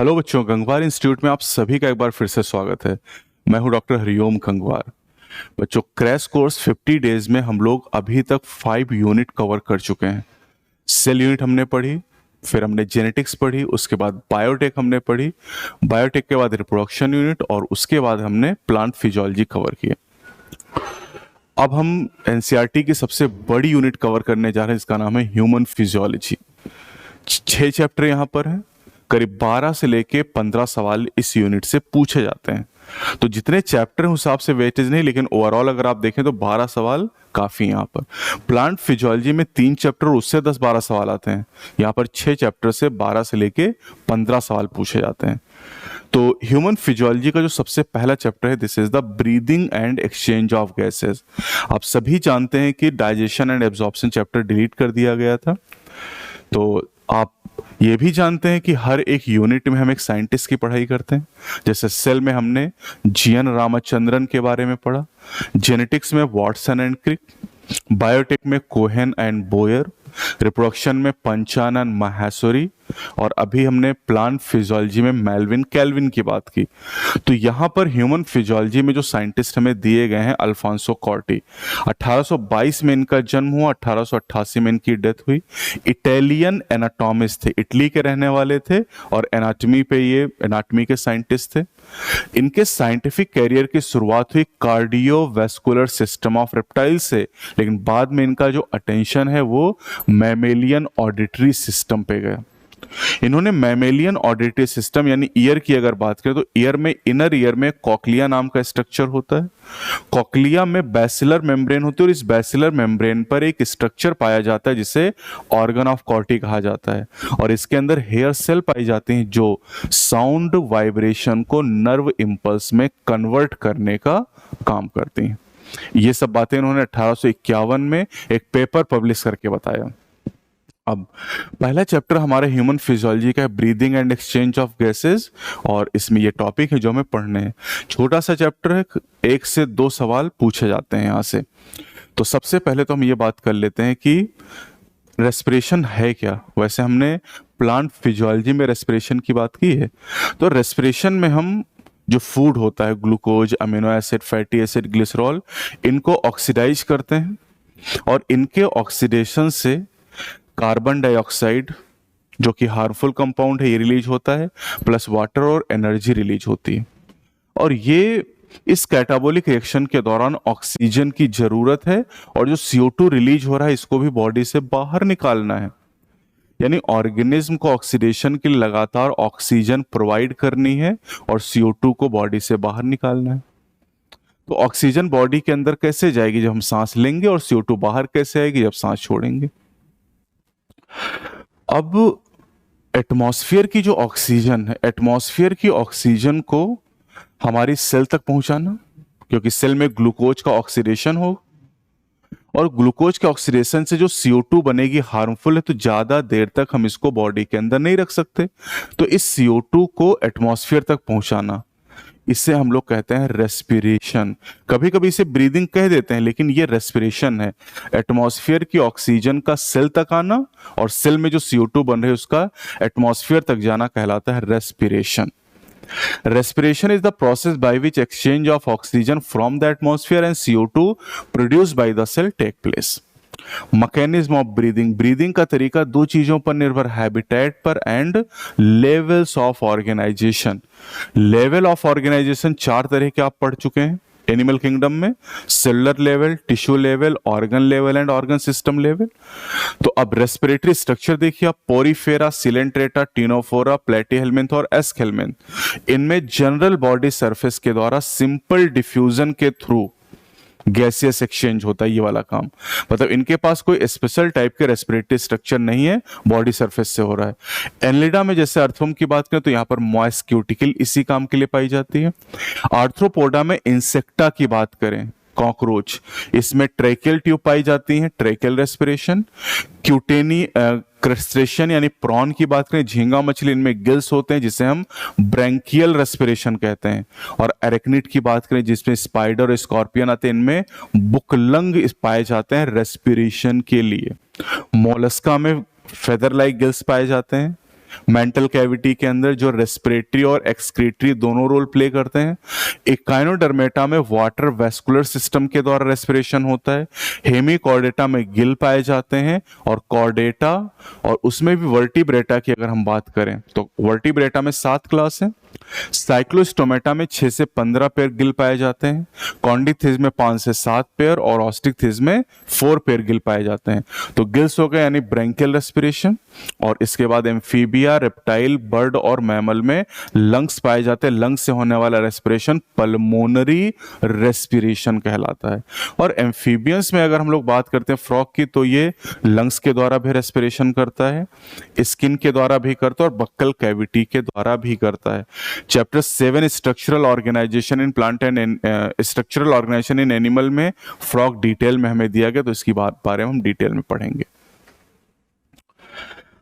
Hello बच्चों, Gangwar institute में आप सभी का एक बार फिर से स्वागत है। मैं हूं डॉक्टर हरिओम गंगवार। बच्चों, क्रैश कोर्स 50 डेज में हम लोग अभी तक 5 यूनिट कवर कर चुके हैं। सेल यूनिट हमने पढ़ी, फिर हमने जेनेटिक्स पढ़ी, उसके बाद बायोटेक हमने पढ़ी, बायोटेक के बाद रिप्रोडक्शन यूनिट, और उसके बाद हमने प्लांट फिजियोलॉजी कवर किया। अब हम एनसीईआरटी की सबसे बड़ी यूनिट कवर करने जा रहे हैं, जिसका नाम है ह्यूमन फिजियोलॉजी। 6 चैप्टर यहाँ पर हैं। करीब 12 से लेके 15 सवाल इस यूनिट से पूछे जाते हैं। तो जितने चैप्टर हैं उस हिसाब से वेटेज नहीं, लेकिन ओवरऑल अगर आप देखें तो 12 सवाल काफी हैं यहाँ पर। प्लांट फिजियोलॉजी में 3 चैप्टर, उससे 10-12 सवाल आते हैं। यहाँ पर 6 चैप्टर से 12 से लेके 15 सवाल पूछे जाते हैं। तो ह्यूमन फिजियोलॉजी का जो सबसे पहला चैप्टर है, this is the breathing and exchange of gases. आप सभी जानते हैं कि digestion and absorption chapter delete कर दिया गया था। तो आप ये भी जानते हैं कि हर एक यूनिट में हम एक साइंटिस्ट की पढ़ाई करते हैं। जैसे सेल में हमने जीएन रामचंद्रन के बारे में पढ़ा, जेनेटिक्स में वॉटसन एंड क्रिक, बायोटेक में कोहेन एंड बोयर, रिप्रोडक्शन में पंचानन माहेश्वरी, और अभी हमने प्लांट फिजियोलॉजी में मेल्विन कैल्विन की बात की। तो यहाँ पर ह्यूमन फिजियोलॉजी में जो साइंटिस्ट हमें दिए गए हैं, अल्फांसो कॉर्टी। 1822 में इनका जन्म हुआ, 1888 में इनकी डेथ हुई। इटालियन एनाटॉमिस्ट थे, इटली के रहने वाले थे, और एनाटॉमी के साइंटिस्ट थे। इनके साइंटिफिक कैरियर की शुरुआत हुई कार्डियोवैस्कुलर सिस्टम ऑफ रेप्टाइल से, लेकिन बाद में इनका जो अटेंशन है वो मैमेलियन ऑडिटरी सिस्टम पे गया। इन्होंने मैमेलियन ऑडिटरी सिस्टम यानी ईयर की अगर बात करें तो ईयर में, इनर ईयर में कॉक्लिया नाम का स्ट्रक्चर होता है। कॉक्लिया में बैसिलर मेम्ब्रेन होती है, और इस बैसिलर मेम्ब्रेन पर एक स्ट्रक्चर पाया जाता है जिसे ऑर्गन ऑफ कॉर्टी कहा जाता है, और इसके अंदर हेयर सेल पाई जाती हैं जो साउंड वाइब्रेशन को नर्व इंपल्स में कन्वर्ट करने का काम करती हैं। ये सब बातें इन्होंने 1851 में एक पेपर पब्लिश करके बताया। अब पहला चैप्टर हमारे ह्यूमन फिजियोलॉजी का है, breathing and exchange of gases, और इसमें ये टॉपिक है जो हमें पढ़ने हैं। छोटा सा चैप्टर है, 1 से 2 सवाल पूछे जाते हैं यहाँ से। तो सबसे पहले तो हम ये बात कर लेते हैं कि रेस्पिरेशन है क्या। वैसे हमने प्लांट फिजियोलॉजी में रेस्पिरेशन की बात की है। तो रेस्पिरेशन में हम जो फूड होता है, glucose, amino acid, fatty acid, glycerol, इनको ऑक्सीडाइज करते हैं, और इनके ऑक्सीडेशन से कार्बन डाइऑक्साइड, जो कि हार्मफुल कंपाउंड है, ये रिलीज होता है, प्लस वाटर और एनर्जी रिलीज होती है। और ये इस कैटाबोलिक रिएक्शन के दौरान ऑक्सीजन की जरूरत है, और जो CO2 रिलीज हो रहा है इसको भी बॉडी से बाहर निकालना है। यानी ऑर्गेनिज्म को ऑक्सीडेशन के लिए लगातार ऑक्सीजन प्रोवाइड करनी है, और CO2 को बॉडी से बाहर निकालना है। तो ऑक्सीजन बॉडी के अंदर कैसे जाएगी? जब हम सांस लेंगे, और CO2 बाहर कैसे आएगी? जब सांस छोड़ेंगे। अब एटमॉस्फेयर की जो ऑक्सीजन है, एटमॉस्फेयर की ऑक्सीजन को हमारी सेल तक पहुंचाना, क्योंकि सेल में ग्लूकोज का ऑक्सीडेशन हो, और ग्लूकोज के ऑक्सीडेशन से जो CO2 बनेगी हार्मफुल है, तो ज्यादा देर तक हम इसको बॉडी के अंदर नहीं रख सकते। तो इस CO2 को एटमॉस्फेयर तक पहुंचाना, इसे हम लोग कहते हैं रेस्पिरेशन। कभी कभी इसे ब्रीदिंग कह देते हैं, लेकिन ये रेस्पिरेशन है। एटमॉस्फेयर की ऑक्सीजन का सेल तक आना, और सेल में जो CO2 बन रहे है उसका एटमॉस्फेयर तक जाना कहलाता है respiration. Respiration is the process by which exchange of oxygen from the atmosphere and CO2 produced by the cell take place. Mechanism of breathing, breathing का तरीका 2 चीजों पर निर्भर, हैबिटेट पर and levels of organisation. Level of organisation 4 तरह के आप पढ़ चुके हैं एनिमल किंगडम में, cellular level, tissue level, organ level and organ system level. तो अब रेस्पिरेटरी स्ट्रक्चर देखिए आप, पोरीफेरा, सिलेंट्रेटा, टिनोफोरा, प्लेटीहेल्मिन्थ और एस्केल्मिन्थ। इनमें जनरल बॉडी सरफेस के द्वारा सिंपल डिफ्यूजन के थ्रू गैसियस एक्सचेंज होता है, ये वाला काम। मतलब इनके पास कोई स्पेशल टाइप के रेस्पिरेटरी स्ट्रक्चर नहीं है, बॉडी सरफेस से हो रहा है। एनलिडा में जैसे अर्थवम की बात करें तो यहाँ पर मॉइस्ट क्यूटिकल इसी काम के लिए पाई जाती है। आर्थ्रोपोडा में इंसेक्टा की बात करें, कॉकरोच, इसमें ट्रेकियल ट्यूब पाई जाती हैं, ट्रेकियल रेस्पिरेशन। क्यूटेनी क्रस्टेशियन यानी प्रॉन की बात करें, झींगा मछली, इनमें गिल्स होते हैं जिसे हम ब्रैंकियल रेस्पिरेशन कहते हैं। और एरेक्निड की बात करें जिसमें स्पाइडर और स्कॉर्पियन आते हैं, इनमें बुकलंग पाए जाते हैं रेस्पिरेशन के लिए। मोलस्का में फेदर लाइक गिल्स पाए जाते हैं। मेंटल कैविटी के अंदर जो रेस्पिरेटरी और एक्सक्रीटरी दोनों रोल प्ले करते हैं। इकाइनोडर्मेटा में वाटर वेस्कुलर सिस्टम के द्वारा रेस्पिरेशन होता है। हेमिकॉर्डेटा में गिल पाए जाते हैं, और कॉर्डेटा और उसमें भी वर्टिब्रेटा की अगर हम बात करें तो वर्टिब्रेटा में 7 क्लास है। साइक्लोस्टोमेटा में 6 से 15 पेयर गिल पाए जाते हैं। कॉन्डिथिस में 5 से 7 पेयर और ऑस्टिकथिस में 4 पेयर गिल पाए जाते हैं। तो गिल्स हो गए यानी ब्रेंकियल रेस्पिरेशन। और इसके बाद एम्फीबिया, रेप्टाइल, बर्ड और मैमल में लंग्स पाए जाते हैं। लंग्स से होने वाला रेस्पिरेशन पल्मोनरी रेस्पिरेशन कहलाता है। और एम्फीबियंस में अगर हम लोग बात करते हैं फ्रॉग की, तो ये लंग्स के द्वारा भी रेस्पिरेशन करता है, स्किन के द्वारा भी करता है और बक्कल कैविटी के द्वारा भी करता है। Chapter 7 structural organisation in plant and structural organisation in animal में फ्रॉग डिटेल में हमें दिया गया, तो इसकी बारे में हम डिटेल में पढ़ेंगे।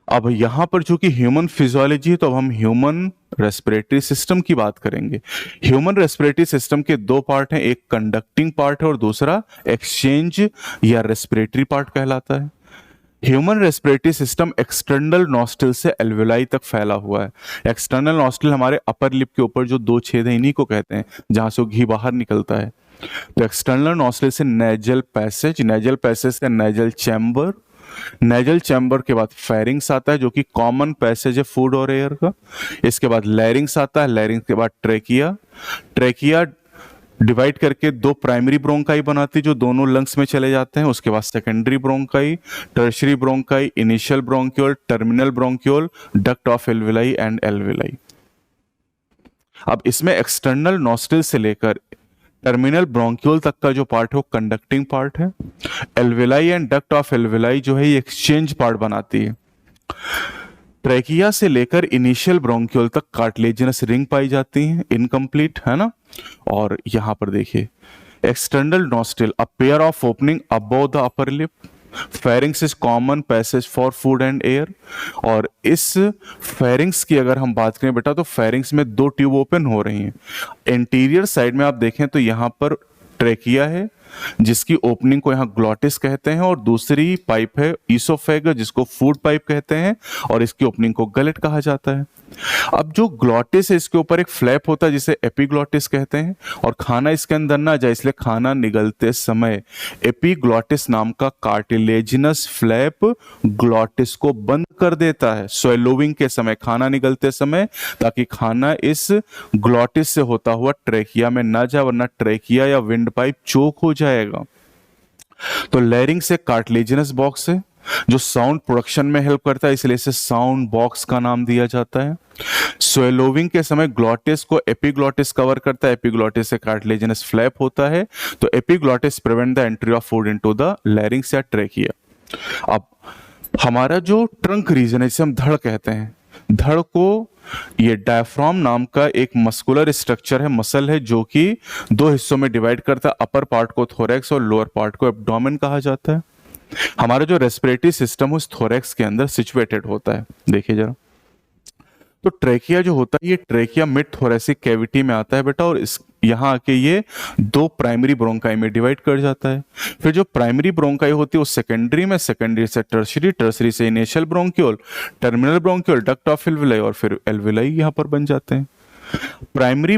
अब यहां पर जो कि ह्यूमन फिजियोलॉजी है, तो अब हम ह्यूमन रेस्पिरेटरी सिस्टम की बात करेंगे। ह्यूमन रेस्पिरेटरी सिस्टम के 2 पार्ट हैं, एक कंडक्टिंग पार्ट है और दूसरा एक्सचेंज या रेस्पिरेटरी पार्ट कहलाता है। Human respiratory system external nostril से एल्वेलाई तक फैला हुआ है। एक्सटर्नल नॉस्ट्रिल हमारे अपर लिप के ऊपर जो 2 छेद हैं, इन्हीं को कहते हैं जहां से घी बाहर निकलता है। तो एक्सटर्नल नॉस्ट्रिल से नेजल पैसेज, नेजल पैसेज से नेजल चैम्बर, नेजल चैम्बर के बाद फेरिंग्स आता है जो कि कॉमन पैसेज है फूड और एयर का। इसके बाद लैरिंग्स आता है, लैरिंग्स के बाद ट्रेकिया। ट्रेकिया डिवाइड करके 2 प्राइमरी ब्रोंकाई बनाती जो दोनों लंग्स में चले जाते हैं। उसके बाद secondary bronchi, tertiary bronchi, initial bronchiole, terminal bronchiole, duct of alveoli and alveoli. अब इसमें एक्सटर्नल नॉस्ट्रिल से लेकर टर्मिनल ब्रोंक्यूल तक का जो पार्ट है वो कंडक्टिंग पार्ट है। Alveoli and duct of alveoli जो है ये एक्सचेंज पार्ट बनाती है। ट्रेकिया से लेकर इनिशियल ब्रोंक्यूल तक कार्टिलेजिनस रिंग पाई जाती है, इनकम्प्लीट है ना। और यहां पर देखिए external nostril, a pair of opening above the upper lip, pharynx is common passage for food and air. और इस फेरिंग्स की अगर हम बात करें बेटा, तो फेरिंग्स में 2 ट्यूब ओपन हो रही हैं। इंटीरियर साइड में आप देखें तो यहां पर ट्रेकिया है जिसकी ओपनिंग को यहाँ ग्लॉटिस कहते हैं, और दूसरी पाइप है ईसोफेगस जिसको फूड पाइप कहते हैं, और इसकी ओपनिंग को गलेट कहा जाता है। अब जो ग्लॉटिस है इसके ऊपर एक फ्लैप होता है जिसे एपिग्लॉटिस कहते हैं, और खाना इसके अंदर ना जाए इसलिए खाना निगलते समय एपिग्लॉटिस नाम का कार्टिलेजिनस फ्लैप ग्लॉटिस को बंद कर देता है स्वेलोविंग के समय, खाना निगलते समय, ताकि खाना इस ग्लॉटिस से होता हुआ ट्रेकिया में ना जाए, वरना ट्रेकिया या विंड पाइप चोक हो जाएगा। तो लैरिंग्स एक कार्टिलेजिनस बॉक्स है जो साउंड प्रोडक्शन में हेल्प करता है, इसलिए इसे साउंड बॉक्स का नाम दिया जाता है। स्वेलोविंग के समय ग्लॉटिस को एपिग्लॉटिस कवर करता है, एपिग्लॉटिस से कार्टिलेजिनस फ्लैप होता है, तो epiglottis prevent the entry of food into the larynx या ट्रेकिया। अब हमारा जो ट्रंक रीजन है जिसे हम धड़ कहते हैं, धड़ को ये डायफ्राम नाम का एक मस्कुलर स्ट्रक्चर है, मसल है, जो कि 2 हिस्सों में डिवाइड करता है। अपर पार्ट को थोरैक्स और लोअर पार्ट को एब्डोमेन कहा जाता है। हमारा जो रेस्पिरेटरी सिस्टम उस थोरैक्स के अंदर सिचुएटेड होता है। देखिए जरा, तो ट्रेकिया जो होता है ये ट्रेकिया मिड थोरैसिक कैविटी में आता है बेटा, और इस यहाँ आके ये 2 प्राइमरी ब्रोंकाई में डिवाइड कर जाता है। फिर जो प्राइमरी ब्रोंकाई होती है वो सेकेंडरी में, सेकेंडरी से टर्शरी, टर्शरी से initial bronchiole, terminal bronchiole, duct of alveoli और फिर एल्वेलाई यहाँ पर बन जाते हैं। प्राइमरी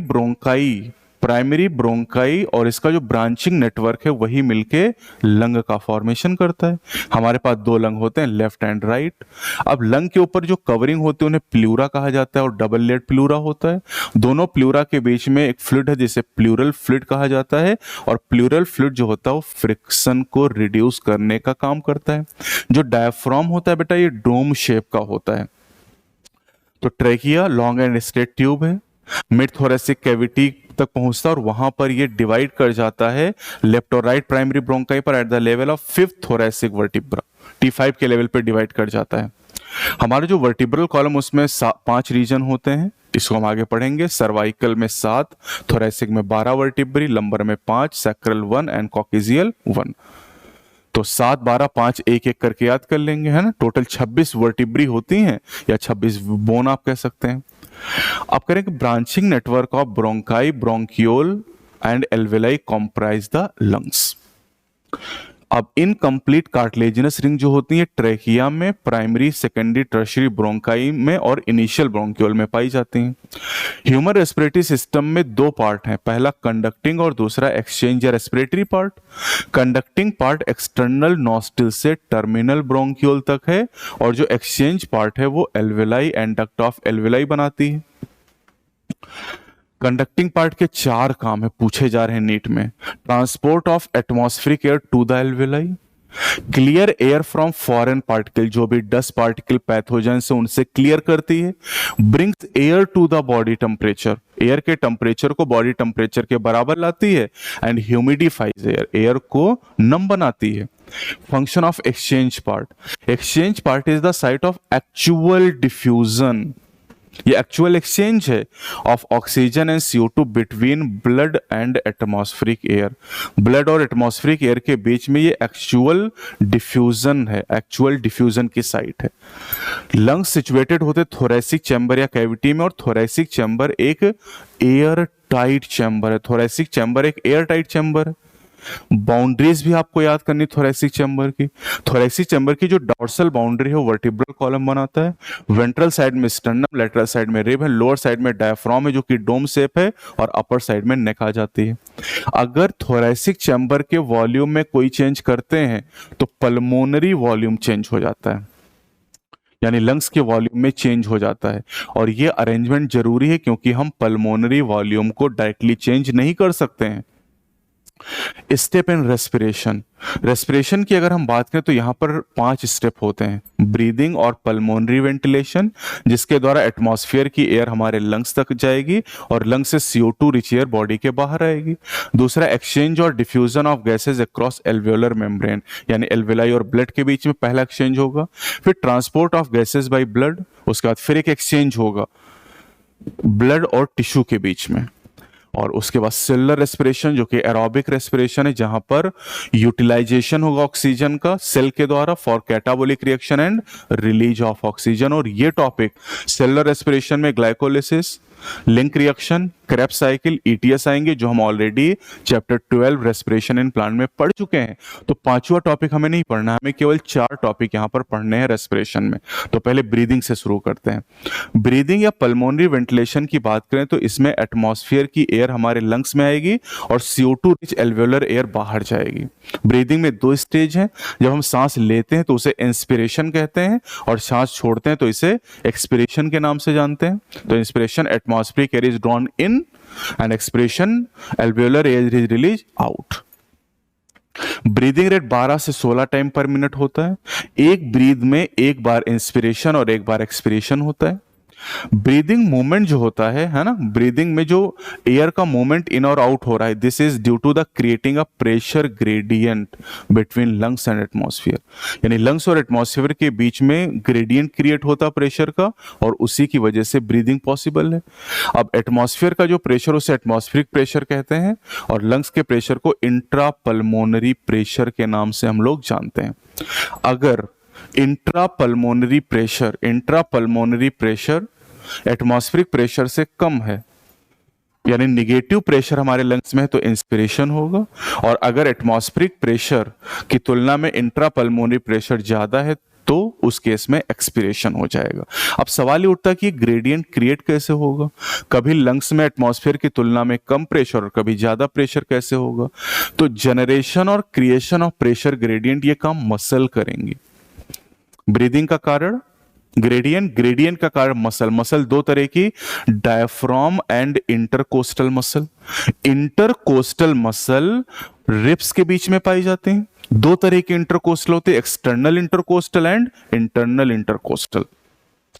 ब्रोंकाई और इसका जो ब्रांचिंग नेटवर्क है वही मिलके लंग का फॉर्मेशन करता है। हमारे पास 2 लंग होते हैं, लेफ्ट एंड राइट। अब लंग के ऊपर जो कवरिंग होती है उन्हें प्लूरा कहा जाता है और डबल लेड प्लूरा होता है। दोनों प्लूरा के बीच में एक फ्लूइड है जिसे प्लूरल फ्लूइड कहा जाता है, और प्लूरल फ्लूइड जो होता है वो फ्रिक्शन को रिड्यूस करने का काम करता है। जो डायफ्राम होता है बेटा ये डोम शेप का होता है। तो trachea long and straight tube है, मिड थोरैसिक कैविटी तक पहुंचता है और वहां पर ये डिवाइड कर जाता है लेफ्ट और राइट प्राइमरी ब्रोंकाई पर at the level of 5th thoracic vertebra, T5 के लेवल पे डिवाइड कर जाता है। हमारे जो वर्टिब्रल कॉलम उसमें 5 रीजन होते हैं, इसको हम आगे पढ़ेंगे। सर्वाइकल में 7, थोरैसिक में 12 वर्टिब्री, लंबर में 5, सैक्रल 1 एंड कॉकेजियल 1। तो 7, 12, 5 एक करके याद कर लेंगे, है ना। टोटल 26 वर्टिब्री होती हैं या 26 बोन आप कह सकते हैं। आप करेंगे branching network of bronchi, bronchiole and alveoli comprise the lungs. अब इनकम्प्लीट कार्टिलेजिनस रिंग जो होती है ट्रेकिया में, प्राइमरी सेकेंडरी टर्शियरी ब्रोंकाई में और इनिशियल ब्रोंक्यूल में पाई जाती हैं। ह्यूमन रेस्पिरेटरी सिस्टम में दो पार्ट हैं, पहला कंडक्टिंग और दूसरा एक्सचेंज या respiratory part. Conducting part external nostril से टर्मिनल ब्रोंक्यूल तक है और जो एक्सचेंज पार्ट है वो alveoli and duct of alveoli बनाती है। कंडक्टिंग पार्ट के चार काम है, पूछे जा रहे हैं नीट में। Transport of atmospheric air to the alveoli, clear air from foreign particle, जो भी डस्ट पार्टिकल पैथोजन से उनसे क्लियर करती है। Brings air to the body temperature, air के टेम्परेचर को बॉडी टेम्परेचर के बराबर लाती है। एंड ह्यूमिडिफाइज एयर, एयर को नम बनाती है। Function of exchange part, exchange part is the site of actual diffusion, ये एक्चुअल एक्सचेंज है of oxygen and CO2 between blood and atmospheric air. Blood और एटमॉस्फेरिक एयर के बीच में ये एक्चुअल डिफ्यूजन है, एक्चुअल डिफ्यूजन की साइट है। लंग्स सिचुएटेड होते थोरेसिक चैम्बर या कैविटी में, और थोरेसिक चैम्बर एक एयर टाइट चैम्बर है। थोरेसिक चैम्बर एक एयर टाइट चैम्बर है। बाउंड्रीज भी आपको याद करनी थोरेसिक चैम्बर की। थोरेसिक चैम्बर की जो डॉर्सल बाउंड्री है वो वर्टिब्रल कॉलम बनाता है। वेंट्रल साइड में स्टर्नम, लेटरल साइड में रिब है, लोअर साइड में डायफ्राम है जो कि डोम शेप है, और अपर साइड में नेक आ जाती है। अगर थोरेसिक चैम्बर के वॉल्यूम में कोई चेंज करते हैं तो पल्मोनरी वॉल्यूम चेंज हो जाता है, यानी लंग्स के वॉल्यूम में चेंज हो जाता है। और ये अरेंजमेंट जरूरी है क्योंकि हम पल्मोनरी वॉल्यूम को डायरेक्टली चेंज नहीं कर सकते हैं। स्टेप इन रेस्पिरेशन, रेस्पिरेशन की अगर हम बात करें तो यहां पर 5 स्टेप होते हैं। ब्रीदिंग और पल्मोनरी वेंटिलेशन, जिसके द्वारा एटमॉस्फेयर की एयर हमारे लंग्स तक जाएगी और लंग्स से CO2 रिच एयर बॉडी के बाहर आएगी। दूसरा एक्सचेंज और diffusion of gases across एल्वेओलर membrane, यानी एल्वेलाई और ब्लड के बीच में पहला एक्सचेंज होगा। फिर transport of gases by blood, उसके बाद फिर एक एक्सचेंज होगा ब्लड और टिश्यू के बीच में। और उसके बाद सेलुलर रेस्पिरेशन जो कि एरोबिक रेस्पिरेशन है, जहां पर यूटिलाइजेशन होगा ऑक्सीजन का सेल के द्वारा for catabolic reaction and release of oxygen. और ये टॉपिक सेलुलर रेस्पिरेशन में glycolysis, link reaction, Krebs cycle, ETS आएंगे जो हम already chapter 12 respiration in plant में पढ़ चुके हैं। तो पांचवा टॉपिक हमें नहीं पढ़ना, हमें केवल 4 टॉपिक यहां पर पढ़ने हैं रेस्पिरेशन में। तो पहले ब्रीदिंग से शुरू करते हैं। ब्रीदिंग या पल्मोनरी वेंटिलेशन की बात करें तो इसमें एटमॉस्फेयर की एयर हमारे लंग्स में आएगी और CO2 रिच एल्वेओलर एयर बाहर जाएगी। ब्रीदिंग में 2 स्टेज हैं, जब हम सांस लेते हैं तो उसे इंस्पिरेशन कहते हैं और सांस छोड़ते हैं तो इसे एक्सपिरेशन के नाम से जानते हैं। तो inspiration atmospheric air is drawn in and expiration alveolar air is released out। Breathing rate 12 से 16 टाइम पर मिनट होता है। एक ब्रीद में एक बार इंस्पिरेशन और एक बार एक्सपिरेशन होता है। ब्रीदिंग मूवमेंट जो होता है ना, ब्रीदिंग में जो एयर का मूवमेंट इन और आउट हो रहा है, this is due to the creating a pressure gradient between lungs and atmosphere, यानी लंग्स और एटमॉस्फेयर के बीच में ग्रेडियंट क्रिएट होता है प्रेशर का, और उसी की वजह से ब्रीदिंग पॉसिबल है। अब एटमॉस्फेयर का जो प्रेशर उसे एटमॉस्फेरिक प्रेशर कहते हैं, और लंग्स के प्रेशर को इंट्रा पल्मोनरी प्रेशर के नाम से हम लोग जानते हैं। अगर intra pulmonary pressure atmospheric pressure से कम है, यानी निगेटिव प्रेशर हमारे लंग्स में है, तो इंस्पिरेशन होगा। और अगर एटमॉस्फेरिक प्रेशर की तुलना में इंट्रा पल्मोनरी प्रेशर ज्यादा है तो उस केस में एक्सपिरेशन हो जाएगा। अब सवाल ये उठता है कि ग्रेडियंट क्रिएट कैसे होगा, कभी लंग्स में एटमॉस्फेयर की तुलना में कम प्रेशर और कभी ज्यादा प्रेशर कैसे होगा। तो जनरेशन और क्रिएशन ऑफ प्रेशर ग्रेडियंट ये काम मसल करेंगे। ब्रीदिंग का कारण ग्रेडियंट का कारण मसल 2 तरह की, diaphragm and intercostal muscle. Intercostal muscle ribs के बीच में पाई जाते हैं। 2 तरह के इंटरकोस्टल होते हैं, external intercostal and internal intercostal.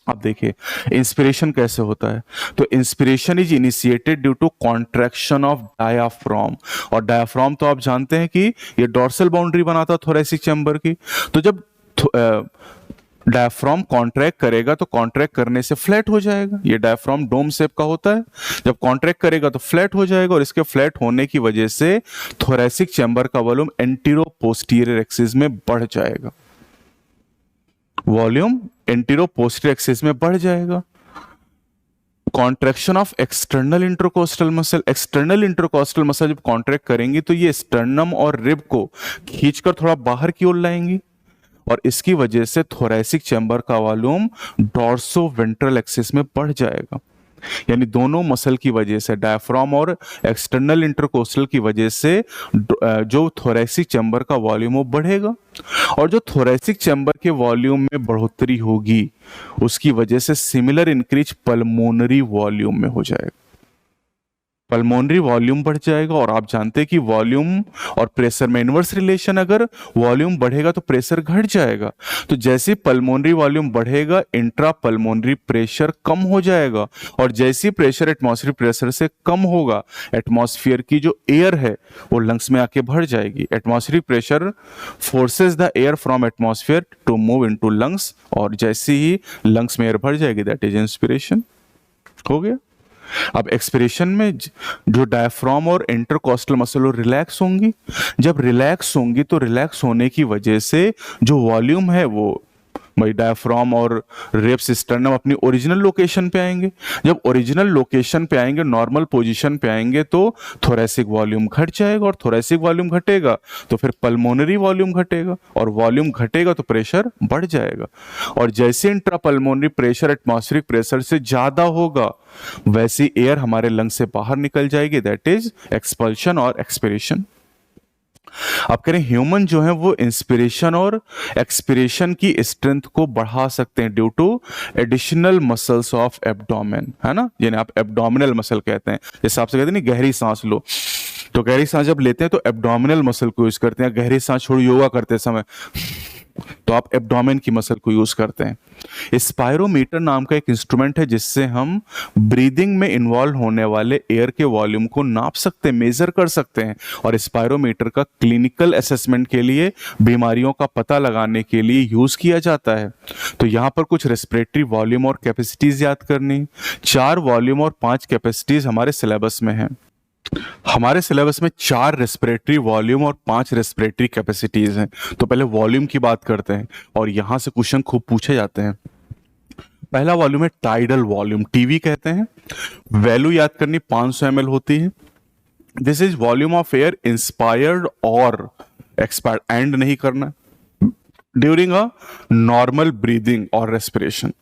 अब देखिए इंस्पिरेशन कैसे होता है। तो inspiration is initiated due to contraction of diaphragm, और डायाफ्राम तो आप जानते हैं कि ये डॉर्सल बाउंड्री बनाता है थोरेसिक चैम्बर की। तो जब डायफ्राम कॉन्ट्रैक्ट करेगा तो कॉन्ट्रैक्ट करने से फ्लैट हो जाएगा। ये डायफ्राम डोम शेप का होता है, जब कॉन्ट्रैक्ट करेगा तो फ्लैट हो जाएगा, और इसके फ्लैट होने की वजह से थोरेसिक चैम्बर का वॉल्यूम एंटीरो पोस्टीरियर एक्सिस में बढ़ जाएगा। वॉल्यूम एंटीरो पोस्टीरियर एक्सिस में बढ़ जाएगा। Contraction of external intercostal muscle. External intercostal muscle जब कॉन्ट्रैक्ट करेंगी तो ये स्टर्नम और रिब को खींचकर थोड़ा बाहर की ओर लाएंगी, और इसकी वजह से थोरैसिक चैम्बर का वॉल्यूम डॉर्सो वेंट्रल एक्सिस में बढ़ जाएगा। यानी दोनों मसल की वजह से, डायफ्राम और एक्सटर्नल इंटरकोस्टल की वजह से जो थोरैसिक चैम्बर का वॉल्यूम वो बढ़ेगा, और जो थोरैसिक चैम्बर के वॉल्यूम में बढ़ोतरी होगी उसकी वजह से सिमिलर इंक्रीज पल्मोनरी वॉल्यूम में हो जाएगा। पल्मोनरी वॉल्यूम बढ़ जाएगा, और आप जानते हैं कि वॉल्यूम और प्रेशर में इनवर्स रिलेशन, अगर वॉल्यूम बढ़ेगा तो प्रेशर घट जाएगा। तो जैसे पल्मोनरी वॉल्यूम बढ़ेगा इंट्रा पल्मोनरी प्रेशर कम हो जाएगा, और जैसे प्रेशर एटमॉस्फेरिक प्रेशर से कम होगा एटमॉस्फेयर की जो एयर है वो लंग्स में आके भर जाएगी। Atmospheric pressure forces the air from atmosphere to move into lungs, और जैसे ही लंग्स में एयर भर जाएगी दैट इज इंस्पिरेशन। हो गया। अब एक्सपिरेशन में जो डायफ्राम और इंटरकोस्टल मसल रिलैक्स होंगी। जब रिलैक्स होंगी तो रिलैक्स होने की वजह से जो वॉल्यूम है वो भाई डायफ्राम और रिब्स स्टर्नम अपनी ओरिजिनल लोकेशन पे आएंगे। जब ओरिजिनल लोकेशन पे आएंगे, नॉर्मल पोजीशन पे आएंगे, तो थोरैसिक वॉल्यूम घट जाएगा, और थोरैसिक वॉल्यूम घटेगा तो फिर पल्मोनरी वॉल्यूम घटेगा, और वॉल्यूम घटेगा तो प्रेशर बढ़ जाएगा। और जैसे इंट्रापल्मोनरी प्रेशर एटमॉस्फेरिक प्रेशर से ज्यादा होगा वैसी एयर हमारे लंग से बाहर निकल जाएगी, दैट इज एक्सपल्शन और एक्सपिरेशन। आप कह रहे हैं ह्यूमन जो है वो इंस्पिरेशन और एक्सपिरेशन की स्ट्रेंथ को बढ़ा सकते हैं due to additional muscles of abdomen, है ना, जिन्हें आप एब्डोमिनल मसल कहते हैं। जैसे आपसे कहते हैं ना गहरी सांस लो, तो गहरी सांस जब लेते हैं तो एब्डोमिनल मसल को यूज करते हैं। गहरी सांस छोड़ योगा करते समय तो आप एब्डोमेन की मसल को यूज करते हैं। स्पायरोमीटर नाम का एक इंस्ट्रूमेंट है जिससे हम ब्रीदिंग में इन्वॉल्व होने वाले एयर के वॉल्यूम को नाप सकते हैं, मेजर कर सकते हैं। और स्पायरोमीटर का क्लिनिकल असेसमेंट के लिए, बीमारियों का पता लगाने के लिए यूज किया जाता है। तो यहां पर कुछ रेस्पिरेटरी वॉल्यूम और कैपेसिटीज याद करनी। 4 वॉल्यूम और 5 कैपेसिटीज हमारे सिलेबस में है। हमारे सिलेबस में 4 रेस्पिरेटरी वॉल्यूम और 5 रेस्पिरेटरी कैपेसिटीज हैं। तो पहले वॉल्यूम की बात करते हैं, और यहां से क्वेश्चन खूब पूछे जाते हैं। पहला वॉल्यूम है टाइडल वॉल्यूम, टीवी कहते हैं। वैल्यू याद करनी 500 ml होती है। This is volume of air inspired और एक्सपायर्ड, एंड नहीं करना, ड्यूरिंग अ नॉर्मल ब्रीदिंग और रेस्पिरेशन।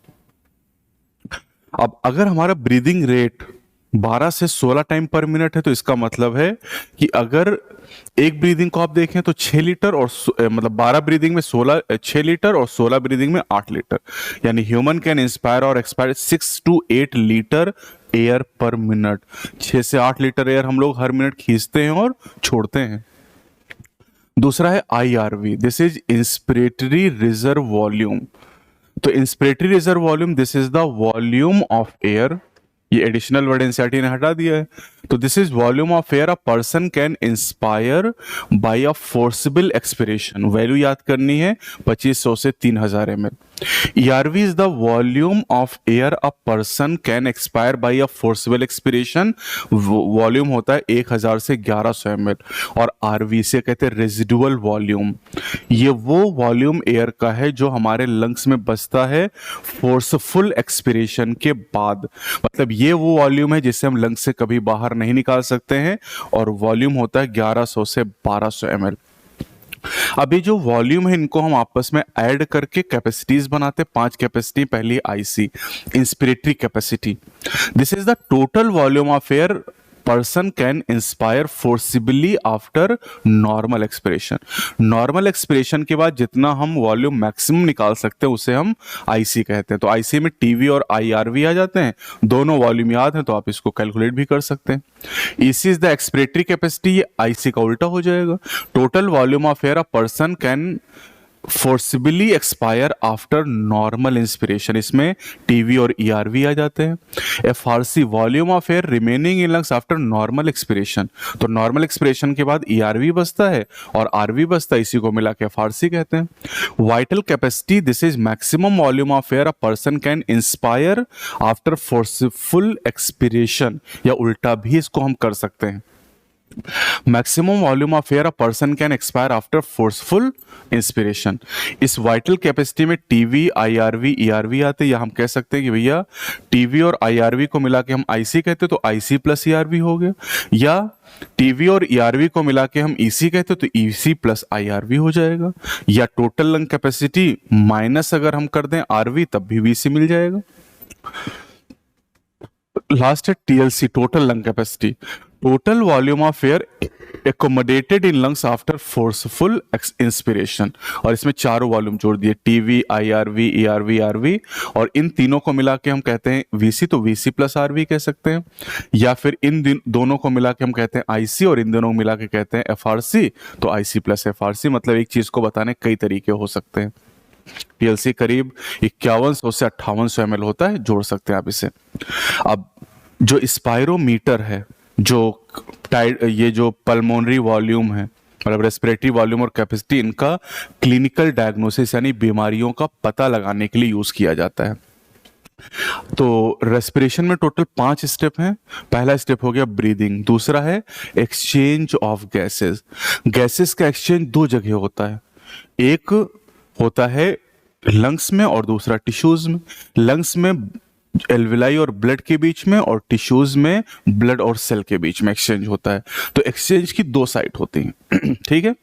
अब अगर हमारा ब्रीदिंग रेट 12 से 16 टाइम पर मिनट है तो इसका मतलब है कि अगर एक ब्रीदिंग को आप देखें तो 6 लीटर, और मतलब 12 ब्रीदिंग में 6 लीटर और 16 ब्रीदिंग में 8 लीटर, यानी ह्यूमन कैन इंस्पायर और एक्सपायर 6 to 8 लीटर एयर पर मिनट। 6 से 8 लीटर एयर हम लोग हर मिनट खींचते हैं और छोड़ते हैं। दूसरा है IRV, this is inspiratory reserve volume. तो inspiratory reserve volume, this is the volume of air, ये एडिशनल वर्ड एनसीईआरटी ने हटा दिया है। तो this is volume of air a person can inspire by a forcible expiration. Value याद करनी है 2500 से 3000 ml। ERV is the volume of air a person can expire by a forcible expiration. Volume होता है 1000 से 1100 ml। और RV से कहते हैं रेजिडुअल वॉल्यूम। ये वो वॉल्यूम एयर का है जो हमारे लंग्स में बचता है फोर्सफुल एक्सपिरेशन के बाद। मतलब ये वो वॉल्यूम है जिससे हम लंग्स से कभी बाहर नहीं निकाल सकते हैं, और वॉल्यूम होता है 1100 से 1200 ml। अभी जो वॉल्यूम है इनको हम आपस में ऐड करके कैपेसिटीज बनाते हैं। 5 कैपेसिटी। पहली IC, inspiratory capacity. This is the total volume of air person can inspire forcibly after normal expiration. Normal expiration के बाद जितना हम वॉल्यूम मैक्सिमम निकाल सकते हैं उसे हम IC कहते हैं। तो IC में TV और IRV आ जाते हैं। दोनों वॉल्यूम याद है तो आप इसको कैलकुलेट भी कर सकते हैं। EC is the expiratory capacity, ये IC का उल्टा हो जाएगा। Total volume of air a person can forcibly expire after normal inspiration, इसमें TV और ERV आ जाते हैं। FRC, volume of air remaining in lungs after normal expiration. तो नॉर्मल एक्सपिरेशन के बाद ERV बचता है और RV बचता है, इसी को मिला के FRC कहते हैं। Vital capacity, this is maximum volume of air a person can inspire after forceful expiration, या उल्टा भी इसको हम कर सकते हैं। Maximum volume of air a person can expire after forceful inspiration. इस वाइटल कैपेसिटी में टीवी, आईआरवी, ईआरवी आते हैं, या हम कह सकते हैं कि भैया टीवी और आईआरवी को मिला के हम आईसी कहते तो आईसी प्लस ईआरवी हो गया, या टीवी और ईआरवी को मिला के हम ईसी कहते तो ईसी प्लस आईआरवी हो जाएगा, या टोटल लंग कैपेसिटी माइनस अगर हम कर दें आरवी तब भी वीसी मिल जाएगा। लास्ट है TLC, total lung capacity, total volume of air accommodated in lungs after forceful inspiration. और इसमें चारों वॉल्यूम जोड़ दिए, टीवी, आईआरवी, ईआरवी, आरवी, और इन तीनों को मिला के हम कहते हैं वीसी, तो वीसी प्लस आरवी कह सकते हैं, या फिर इन दोनों को मिला के हम कहते हैं आईसी, और इन दोनों को मिला के कहते हैं एफआरसी, तो आईसी प्लस एफआरसी। मतलब एक चीज को बताने कई तरीके हो सकते हैं। टीएलसी करीब 5100 से 5800 ml होता है, जोड़ सकते हैं आप इसे। अब जो स्पायरोमीटर है, जो ये जो पल्मोनरी वॉल्यूम है, मतलब रेस्पिरेटरी वॉल्यूम और कैपेसिटी, इनका क्लिनिकल डायग्नोसिस यानी बीमारियों का पता लगाने के लिए यूज किया जाता है। तो रेस्पिरेशन में टोटल 5 स्टेप हैं। पहला स्टेप हो गया ब्रीदिंग, दूसरा है एक्सचेंज ऑफ गैसेस। गैसेस का एक्सचेंज दो जगह होता है, एक होता है लंग्स में और दूसरा टिश्यूज में। लंग्स में एल्विलाई और ब्लड के बीच में, और टिश्यूज में ब्लड और सेल के बीच में एक्सचेंज होता है। तो एक्सचेंज की दो साइट होती हैं ठीक है,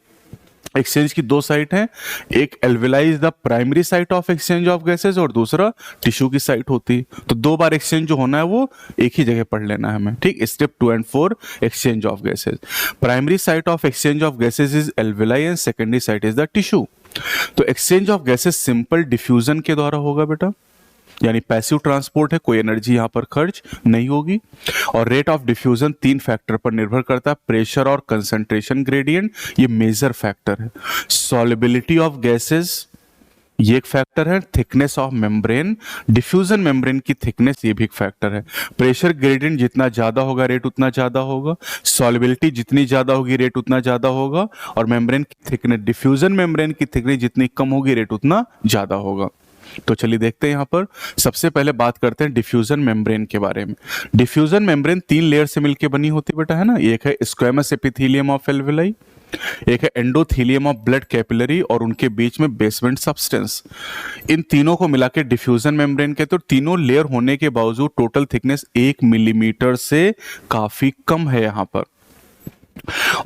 एक्सचेंज की दो साइट हैं, एक alveoli is the primary site of exchange of gases और दूसरा टिश्यू की साइट होती है। तो दो बार एक्सचेंज जो होना है वो एक ही जगह पढ़ लेना है हमें, ठीक। Step 2 and 4 exchange of gases. Primary site of exchange of gases is alveoli and secondary site is the tissue. तो exchange of gases simple diffusion के द्वारा होगा बेटा, यानी पैसिव ट्रांसपोर्ट है, कोई एनर्जी यहां पर खर्च नहीं होगी। और रेट ऑफ डिफ्यूजन 3 फैक्टर पर निर्भर करता है, प्रेशर और कंसंट्रेशन ग्रेडियंट, ये मेजर फैक्टर है। सॉल्युबिलिटी ऑफ गैसेस ये एक फैक्टर है, thickness of membrane, diffusion membrane की थिकनेस ये भी एक फैक्टर है। प्रेशर ग्रेडियंट जितना ज्यादा होगा रेट उतना ज्यादा होगा, सॉल्युबिलिटी जितनी ज्यादा होगी रेट उतना ज्यादा होगा, और मेम्ब्रेन की थिकनेस, डिफ्यूजन मेम्ब्रेन की थिकनेस जितनी कम होगी रेट उतना ज्यादा होगा। तो चलिए देखते हैं यहां पर। सबसे पहले बात करते हैं डिफ्यूजन मेम्ब्रेन के बारे में। डिफ्यूजन मेम्ब्रेन 3 लेयर से मिलकर बनी होती है बेटा, है ना। एक है स्क्वेमस एपिथेलियम ऑफ एल्विलाई, एक है एंडोथेलियम ऑफ ब्लड कैपिलरी, और उनके बीच में बेसमेंट सब्सटेंस। इन तीनों को मिला के डिफ्यूजन मेम्ब्रेन कहते हैं। तो तीनों लेयर होने के बावजूद टोटल थिकनेस 1 मिलीमीटर से काफी कम है यहां पर।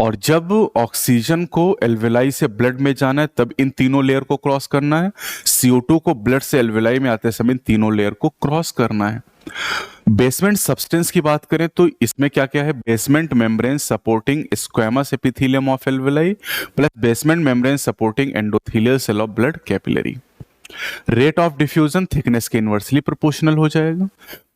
और जब ऑक्सीजन को एल्वेलाई से ब्लड में जाना है तब इन तीनों लेयर को क्रॉस करना है, CO2 को ब्लड से एल्वेलाई में आते समय इन तीनों लेयर को क्रॉस करना है। बेसमेंट सब्सटेंस की बात करें तो इसमें क्या क्या है, basement membrane supporting squamous epithelium of alveoli plus basement membrane supporting endothelial cell of blood capillary. Rate of diffusion thickness के इनवर्सली प्रोपोर्शनल हो जाएगा।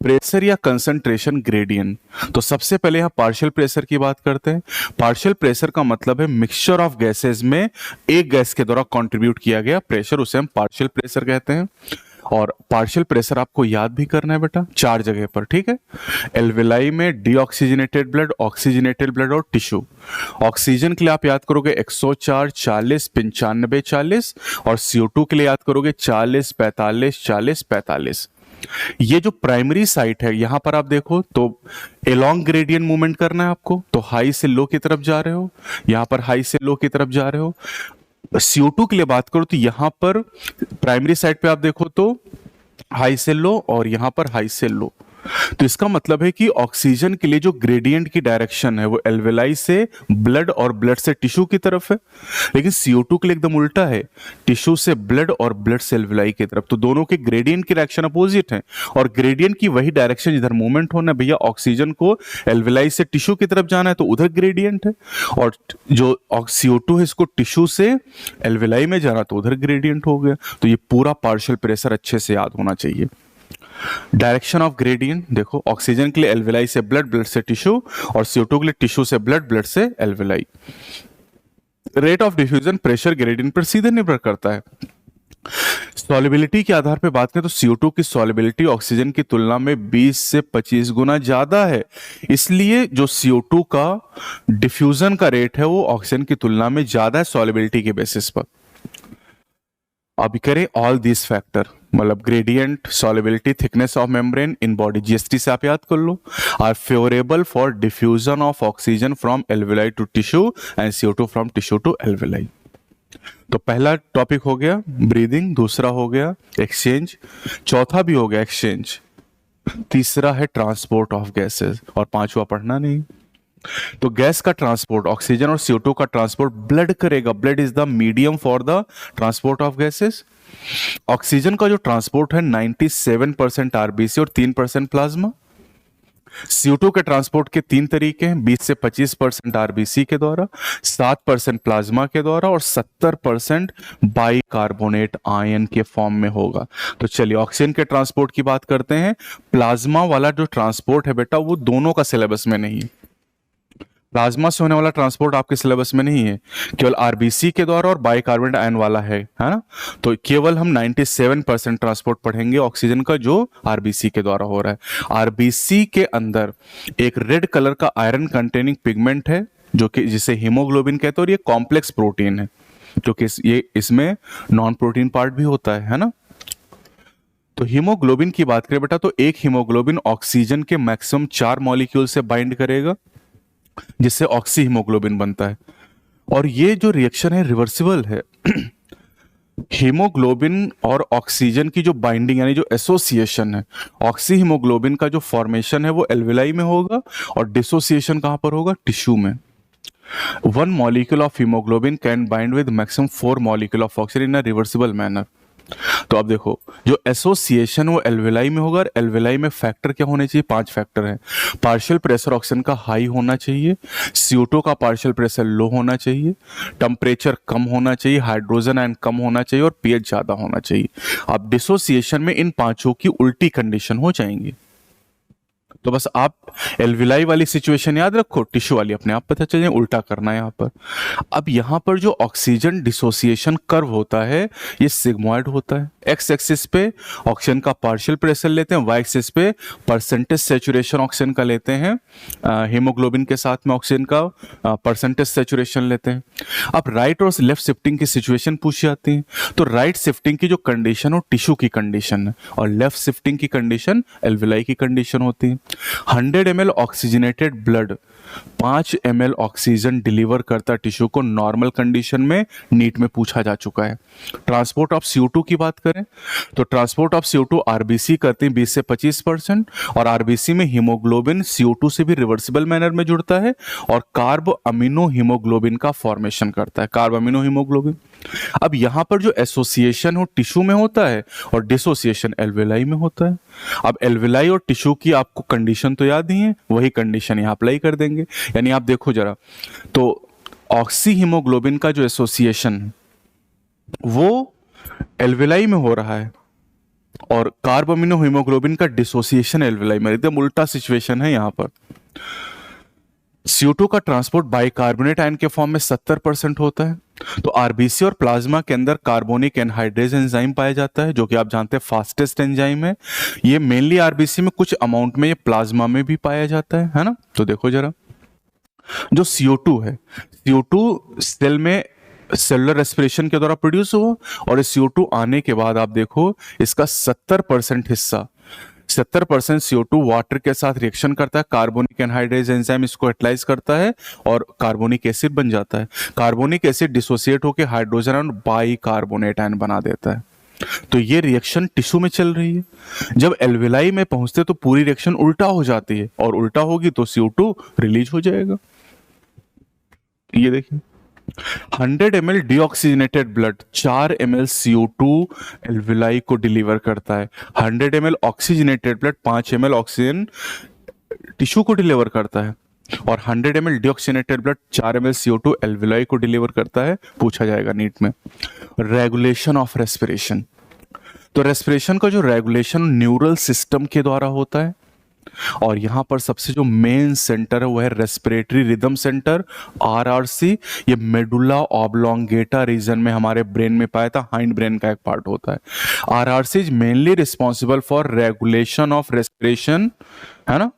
प्रेशर या कंसंट्रेशन ग्रेडियंट, तो सबसे पहले यहां पार्शियल प्रेशर की बात करते हैं। पार्शियल प्रेशर का मतलब है मिक्सचर ऑफ गैसेस में एक गैस के द्वारा कंट्रीब्यूट किया गया प्रेशर, उसे हम पार्शियल प्रेशर कहते हैं। और पार्शियल प्रेशर आपको याद भी करना है बेटा 4 जगह पर, ठीक है। एल्वेलाई में डीऑक्सीजनेटेड ब्लड, ऑक्सीजनेटेड ब्लड और टिश्यू। ऑक्सीजन के लिए आप याद करोगे 104, 40, 95, 40, और CO2 के लिए याद करोगे 40, 45, 40, 45। ये जो प्राइमरी साइट है यहां पर आप देखो तो एलोंग ग्रेडियंट मूवमेंट करना है आपको, तो हाई से लो की तरफ जा रहे हो, यहां पर हाई से लो की तरफ जा रहे हो। CO2 के लिए बात करो तो यहां पर प्राइमरी साइड पे आप देखो तो हाई से लो और यहां पर हाई से लो। तो इसका मतलब है कि ऑक्सीजन के लिए जो ग्रेडियंट की डायरेक्शन है वो एल्वेलाई से ब्लड और ब्लड से टिश्यू की तरफ है, लेकिन CO2 के लिए एकदम उल्टा है, टिश्यू से ब्लड और ब्लड से एल्वेलाई की तरफ। तो दोनों के ग्रेडियंट की डायरेक्शन अपोजिट है, और ग्रेडियंट की वही डायरेक्शन जिधर मूवमेंट होना है भैया, ऑक्सीजन को एल्वेलाई से टिश्यू की तरफ जाना है तो उधर ग्रेडियंट है, और जो CO2 है इसको टिश्यू से एल्वेलाई में जाना तो उधर ग्रेडियंट हो गया। तो ये पूरा पार्शियल प्रेशर अच्छे से याद होना चाहिए। डायरेक्शन ऑफ ग्रेडियंट देखो, ऑक्सीजन के लिए एल्वेलाई से ब्लड, ब्लड से टिश्यू, और CO2 के लिए टिश्यू से ब्लड, ब्लड से alveoli. Rate of diffusion pressure gradient पर सीधे निर्भर करता है। सॉल्युबिलिटी के आधार पर बात करें तो CO2 की सॉल्युबिलिटी ऑक्सीजन की तुलना में 20 से 25 गुना ज्यादा है, इसलिए जो CO2 का डिफ्यूजन का रेट है वो ऑक्सीजन की तुलना में ज्यादा है सॉल्युबिलिटी के बेसिस पर। अभी करें ऑल दिस फैक्टर, मतलब gradient, solubility, thickness of membrane in body, GST से आप याद कर लो, are favourable for diffusion of oxygen from alveoli to tissue and CO2 from tissue to alveoli. तो पहला टॉपिक हो गया ब्रीदिंग, दूसरा हो गया एक्सचेंज, चौथा भी हो गया एक्सचेंज, तीसरा है ट्रांसपोर्ट ऑफ गैसेस, और पांचवा पढ़ना नहीं। तो गैस का ट्रांसपोर्ट, ऑक्सीजन और CO2 का ट्रांसपोर्ट ब्लड करेगा। Blood is the medium for the transport of gases. Oxygen का जो ट्रांसपोर्ट है 97% आरबीसी और 3% प्लाज्मा। CO2 के ट्रांसपोर्ट के 3 तरीके हैं, 20 से 25% आरबीसी के द्वारा, 7% प्लाज्मा के द्वारा और 70% बाइकार्बोनेट आयन के फॉर्म में होगा। तो चलिए ऑक्सीजन के ट्रांसपोर्ट की बात करते हैं। प्लाज्मा वाला जो ट्रांसपोर्ट है बेटा, वो दोनों का सिलेबस में नहीं है। प्लाज्मा से होने वाला ट्रांसपोर्ट आपके सिलेबस में नहीं है, केवल आरबीसी के द्वारा और बाइकार्बोनेट आयन वाला है ना। तो केवल हम 97% ट्रांसपोर्ट पढ़ेंगे ऑक्सीजन का, जो आरबीसी के द्वारा हो रहा है। आरबीसी के अंदर एक रेड कलर का आयरन कंटेनिंग पिगमेंट है, जो कि जिसे हीमोग्लोबिन कहते हैं, और ये कॉम्प्लेक्स प्रोटीन है, क्योंकि ये इसमें नॉन प्रोटीन पार्ट भी होता है ना। तो हीमोग्लोबिन की बात करें बेटा, तो एक हीमोग्लोबिन ऑक्सीजन के मैक्सिमम 4 मॉलिक्यूल से बाइंड करेगा, जिससे ऑक्सी हीमोग्लोबिन बनता है। और ये जो रिएक्शन है रिवर्सिबल है। हीमोग्लोबिन और ऑक्सीजन की जो बाइंडिंग यानी जो एसोसिएशन है, ऑक्सी हीमोग्लोबिन का जो फॉर्मेशन है वो एल्वेलाई में होगा, और डिसोसिएशन कहां पर होगा? टिश्यू में। 1 molecule of haemoglobin can bind with maximum 4 molecule of oxygen in a reversible manner. तो अब देखो, जो एसोसिएशन वो एल्वेलाई में होगा, और एल्वेलाई में फैक्टर क्या होने चाहिए? 5 फैक्टर हैं। पार्शियल प्रेशर ऑक्सीजन का हाई होना चाहिए, CO2 का पार्शियल प्रेशर लो होना चाहिए, टेम्परेचर कम होना चाहिए, हाइड्रोजन आयन कम होना चाहिए, और pH ज्यादा होना चाहिए। अब डिसोसिएशन में इन पांचों की उल्टी कंडीशन हो जाएंगी। तो बस आप एल्विलाई वाली सिचुएशन याद रखो, टिश्यू वाली अपने आप पता चल जाए, उल्टा करना है यहां पर। अब यहां पर जो ऑक्सीजन डिसोसिएशन कर्व होता है ये सिग्मोइड होता है। एक्स एक्सिस पे ऑक्सीजन का पार्शियल प्रेशर लेते हैं, वाई एक्सिस पे परसेंटेज सेचुरेशन ऑक्सीजन का लेते हैं, हीमोग्लोबिन के साथ में ऑक्सीजन का परसेंटेज सेचुरेशन लेते हैं। अब राइट और लेफ्ट शिफ्टिंग की सिचुएशन पूछी जाती है, तो राइट शिफ्टिंग की जो कंडीशन हो टिश्यू की कंडीशन है, और लेफ्ट शिफ्टिंग की कंडीशन एल्विलाई की कंडीशन होती है। 100 ml oxygenated blood 5 ml oxygen deliver करता टिश्यू को, नॉर्मल कंडीशन में नीट में पूछा जा चुका है। ट्रांसपोर्ट ऑफ CO2 की बात करें तो ट्रांसपोर्ट ऑफ CO2 आरबीसी करते हैं 20 से 25%, और आरबीसी में हीमोग्लोबिन CO2 से भी रिवर्सिबल मैनर में जुड़ता है और कार्ब अमीनो हीमोग्लोबिन का फॉर्मेशन करता है, कार्ब अमीनो हीमोग्लोबिन। अब यहां पर जो एसोसिएशन हो टिश्यू में होता है और डिसोसिएशन एल्वेलाई में होता है। अब एल्वेलाई और टिश्यू की आपको कंडीशन तो याद ही है, वही कंडीशन यहां अप्लाई कर देंगे। यानी आप देखो जरा, तो ऑक्सी हीमोग्लोबिन का जो एसोसिएशन वो एल्वेलाई में हो रहा है, और कार्ब अमीनो हीमोग्लोबिन का डिसोसिएशन एल्वेलाई में, एकदम उल्टा सिचुएशन है यहां पर। CO2 का ट्रांसपोर्ट बाइकार्बोनेट आयन के फॉर्म में 70% होता है। तो आरबीसी और प्लाज्मा के अंदर कार्बोनिक एनहाइड्रेज एंजाइम पाया जाता है, जो कि आप जानते हैं फास्टेस्ट एंजाइम है। ये मेनली आरबीसी में, कुछ अमाउंट में ये प्लाज्मा में भी पाया जाता है ना। तो देखो जरा, जो CO2 है, CO2 सेल में सेलुलर रेस्पिरेशन के द्वारा प्रोड्यूस हुआ, और इस CO2 आने के बाद आप देखो इसका 70% हिस्सा, 70% CO2 वाटर के साथ रिएक्शन करता है, कार्बोनिक एनहाइड्रेज एंजाइम इसको यूटिलाइज करता है और कार्बोनिक एसिड बन जाता है। कार्बोनिक एसिड डिसोसिएट होकर हाइड्रोजन आयन बाइकार्बोनेट आयन बना देता है। तो ये रिएक्शन टिश्यू में चल रही है। जब एल्वेलाई में पहुंचते तो पूरी रिएक्शन उल्टा हो जाती है, और उल्टा होगी तो CO2 रिलीज हो जाएगा। ये देखिए, 100 ml deoxygenated blood 4 ml CO2 alveoli को डिलीवर करता है। 100 ml oxygenated blood 5 ml oxygen tissue को डिलीवर करता है, और 100 ml deoxygenated blood 4 ml CO2 alveoli को डिलीवर करता है। पूछा जाएगा नीट में। रेगुलेशन ऑफ रेस्पिरेशन, तो रेस्पिरेशन का जो रेगुलेशन न्यूरल सिस्टम के द्वारा होता है, और यहां पर सबसे जो मेन सेंटर है वो है रेस्पिरेटरी रिदम सेंटर, RRC। ये मेडुला ऑब्लोंगेटा रीजन में हमारे ब्रेन में पाया था, हाइंड ब्रेन का एक पार्ट होता है। RRC is mainly responsible for regulation of respiration, है ना।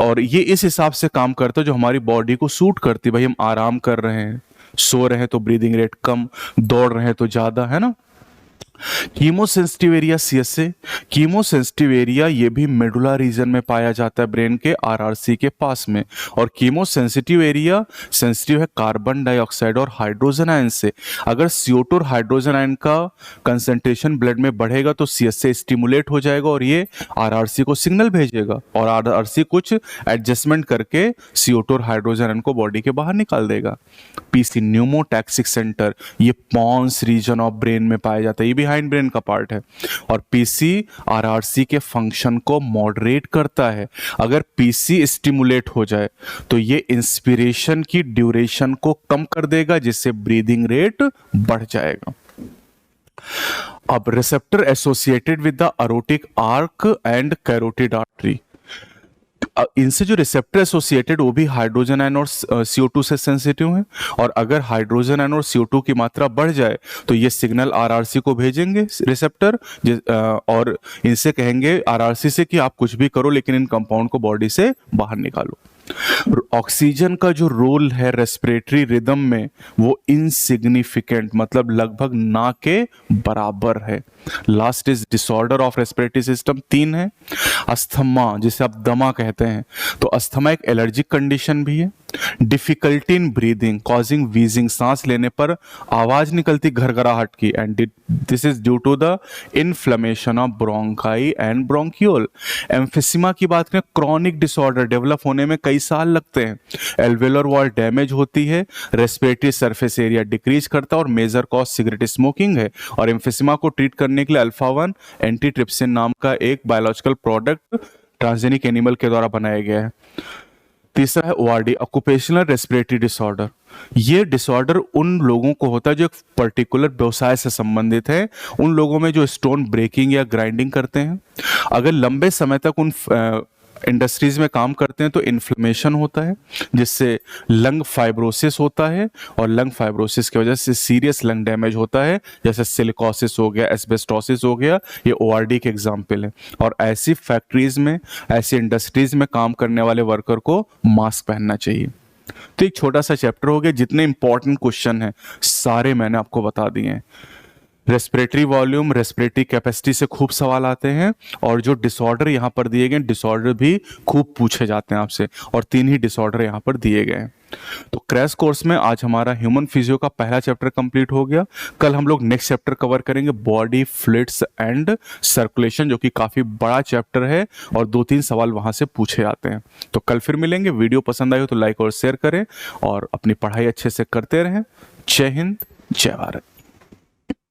और ये इस हिसाब से काम करता है जो हमारी बॉडी को सूट करती है। भाई हम आराम कर रहे हैं, सो रहे हैं तो ब्रीदिंग रेट कम, दौड़ रहे हैं तो ज्यादा, है ना। Chemosensitive area CSA, chemosensitive area ये भी मेडुला रीजन में पाया जाता है ब्रेन के आरआरसी के पास में। और कीमोसेंसिटिव एरिया सेंसिटिव है कार्बन डाइऑक्साइड और हाइड्रोजन आयन से। अगर CO2 और हाइड्रोजन आयन का कंसंट्रेशन ब्लड में बढ़ेगा तो सीएसए स्टिमुलेट हो जाएगा और ये आरआरसी को सिग्नल भेजेगा और आरआरसी कुछ एडजस्टमेंट करके CO2 और हाइड्रोजन आयन को बॉडी के बाहर निकाल देगा। पीसी न्यूमोटैक्सिक सेंटर, ये पॉन्स रीजन ऑफ ब्रेन में पाया जाता है, ये बिहाइंड ब्रेन का पार्ट है। और पीसी आरआरसी के फंक्शन को मॉडरेट करता है। अगर पीसी स्टिमुलेट हो जाए तो ये इंस्पिरेशन की ड्यूरेशन को कम कर देगा, जिससे ब्रीदिंग रेट बढ़ जाएगा। अब receptor associated with the aortic arch and carotid artery, इनसे जो रिसेप्टर एसोसिएटेड वो भी हाइड्रोजन आयन और CO2 से सेंसिटिव हैं। और अगर हाइड्रोजन आयन और CO2 की मात्रा बढ़ जाए तो ये सिग्नल आरआरसी को भेजेंगे रिसेप्टर, और इनसे कहेंगे आरआरसी से कि आप कुछ भी करो लेकिन इन कंपाउंड को बॉडी से बाहर निकालो। ऑक्सीजन का जो रोल है रेस्पिरेटरी रिदम में वो इनसिग्निफिकेंट, मतलब लगभग ना के बराबर है। Last is disorder of respiratory system, 3 है। अस्थमा, जिसे आप दमा कहते हैं, तो अस्थमा एक एलर्जिक कंडीशन भी है। Difficulty in breathing causing wheezing, सांस लेने पर आवाज निकलती घरघराहट की, and this is due to the inflammation of bronchi and bronchiole. Emphysema की बात करें, क्रॉनिक डिसऑर्डर डेवलप होने में कई साल लगते हैं। एल्वेलर वॉल डैमेज होती है, रेस्पिरेटरी सरफेस एरिया डिक्रीज करता है, और मेजर कॉज सिगरेट स्मोकिंग है। और एम्फिसिमा को ट्रीट करने के लिए अल्फा-1 एंटीट्रिप्सिन नाम का एक बायोलॉजिकल प्रोडक्ट ट्रांसजेनिक एनिमल के द्वारा बनाया गया है। तीसरा है ORD, ऑक्यूपेशनल रेस्पिरेटरी डिसऑर्डर। ये डिसऑर्डर उन लोगों को होता है जो एक पर्टिकुलर व्यवसाय से संबंधित है, उन लोगों में जो स्टोन ब्रेकिंग या ग्राइंडिंग करते हैं। अगर लंबे समय तक उन इंडस्ट्रीज में काम करते हैं तो इन्फ्लेमेशन होता है, जिससे लंग फाइब्रोसिस होता है, और लंग फाइब्रोसिस की वजह से सीरियस लंग डैमेज होता है, जैसे सिलिकोसिस हो गया, एस्बेस्टोसिस हो गया। ये ORD के एग्जाम्पल है। और ऐसी फैक्ट्रीज में, ऐसी इंडस्ट्रीज में काम करने वाले वर्कर को मास्क पहनना चाहिए। तो एक छोटा सा चैप्टर हो गया, जितने इंपॉर्टेंट क्वेश्चन हैं सारे मैंने आपको बता दिए हैं। रेस्पिरेटरी वॉल्यूम, रेस्पिरेटरी कैपेसिटी से खूब सवाल आते हैं, और जो डिसऑर्डर यहाँ पर दिए गए डिसऑर्डर भी खूब पूछे जाते हैं आपसे, और 3 ही डिसऑर्डर यहाँ पर दिए गए हैं। तो क्रैश कोर्स में आज हमारा ह्यूमन फिजियो का पहला चैप्टर कंप्लीट हो गया। कल हम लोग नेक्स्ट चैप्टर कवर करेंगे, बॉडी फ्लूइड्स एंड सर्कुलेशन, जो कि काफी बड़ा चैप्टर है और 2-3 सवाल वहां से पूछे जाते हैं। तो कल फिर मिलेंगे। वीडियो पसंद आई हो तो लाइक और शेयर करें, और अपनी पढ़ाई अच्छे से करते रहें। जय हिंद, जय भारत।